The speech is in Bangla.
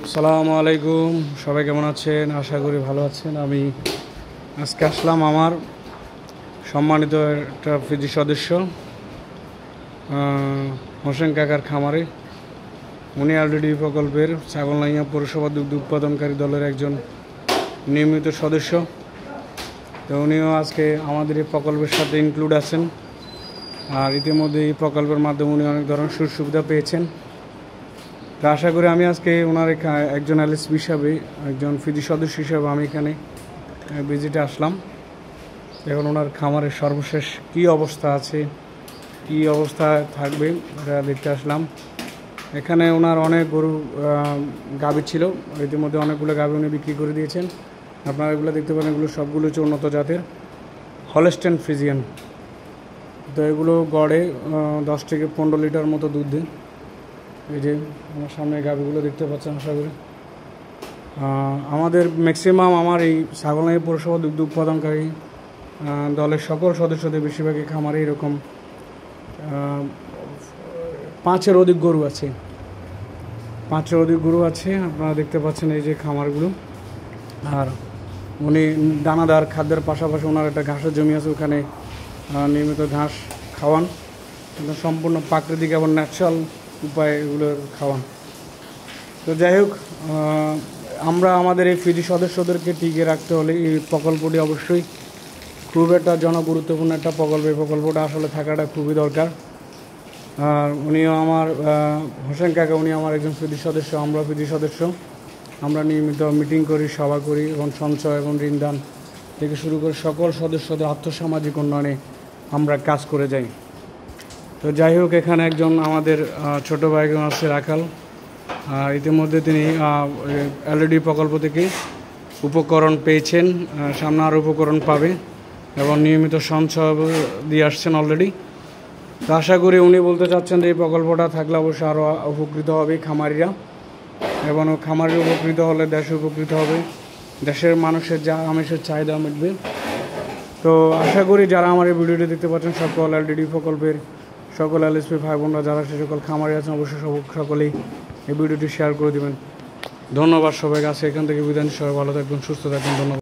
আসসালামু আলাইকুম, সবাই কেমন আছেন? আশা করি ভালো আছেন। আমি আজকে আসলাম আমার সম্মানিত একটা ফিজি সদস্য হোসেন কাকার খামারে। উনি অলরেডি প্রকল্পের ছাগলনাইয়া পৌরসভা দুগ্ধ উৎপাদনকারী দলের একজন নিয়মিত সদস্য। তো উনিও আজকে আমাদের এই প্রকল্পের সাথে ইনক্লুড আছেন। আর ইতিমধ্যে এই প্রকল্পের মাধ্যমে উনি অনেক ধরনের সুযোগ সুবিধা পেয়েছেন। তো আশা করি আমি আজকে ওনার একজন এলএসপি হিসাবে, একজন ফিজি সদস্য হিসাবে আমি এখানে ভিজিটে আসলাম। এখন ওনার খামারের সর্বশেষ কী অবস্থা আছে, কী অবস্থা থাকবে এটা দেখতে আসলাম। এখানে ওনার অনেক গরু গাভী ছিল, ইতিমধ্যে অনেকগুলো গাভী উনি বিক্রি করে দিয়েছেন। আপনারা এগুলো দেখতে পারেন, এগুলো সবগুলো হচ্ছে উন্নত জাতের হলস্টেইন ফ্রিজিয়ান। তো এগুলো গড়ে 10 থেকে 15 লিটার মতো দুধ দেয়। এই যে আমার সামনে গাভীগুলো দেখতে পাচ্ছেন। আশা করি আমাদের ম্যাক্সিমাম আমার এই ছাগলনাইয়া পৌরসভা দুগ্ধ উৎপাদনকারী দলের সকল সদস্যদের বেশিরভাগই খামারে এরকম 5-এর অধিক গরু আছে। 5-এর অধিক গরু আছে, আপনারা দেখতে পাচ্ছেন এই যে খামারগুলো। আর উনি দানাদার খাদ্যের পাশাপাশি ওনার একটা ঘাসের জমি আছে, ওখানে নিয়মিত ঘাস খাওয়ান, সম্পূর্ণ প্রাকৃতিক এবং ন্যাচারাল উপায়ে এগুলোর খাওয়ান। তো যাই হোক, আমরা আমাদের এই ফিজি সদস্যদেরকে টিকিয়ে রাখতে হলে এই প্রকল্পটি অবশ্যই খুব একটা জনগুরুত্বপূর্ণ একটা প্রকল্প। এই প্রকল্পটা আসলে থাকাটা খুবই দরকার। আর উনিও আমার হোসেন কাকা, উনি আমার একজন ফিজি সদস্য, আমরা ফিজি সদস্য। আমরা নিয়মিত মিটিং করি, সভা করি এবং সঞ্চয় এবং ঋণদান থেকে শুরু করে সকল সদস্যদের আর্থসামাজিক উন্নয়নে আমরা কাজ করে যাই। তো যাই হোক, এখানে একজন আমাদের ছোটো ভাই আছে রাখাল। ইতিমধ্যে তিনি এলইডি প্রকল্প থেকে উপকরণ পেয়েছেন, সামনে আরও উপকরণ পাবে এবং নিয়মিত সঞ্চয় দিয়ে আসছেন অলরেডি। তো আশা করি উনি বলতে চাচ্ছেন যে এই প্রকল্পটা থাকলে অবশ্যই আরও উপকৃত হবে খামারিরা, এবং খামারি উপকৃত হলে দেশ উপকৃত হবে, দেশের মানুষের আমিষের চাহিদা মিটবে। তো আশা করি যারা আমার এই ভিডিওটি দেখতে পাচ্ছেন, সকল এলইডি প্রকল্পের সকল এলএসপি ভাই বোনরা যারা সে সকল খামারি আছেন, অবশ্যই সকলেই এই ভিডিওটি শেয়ার করে দেবেন। ধন্যবাদ সবাইকে। আছে এখান থেকে বিদায়, সবাই ভালো থাকবেন, সুস্থ থাকবেন। ধন্যবাদ।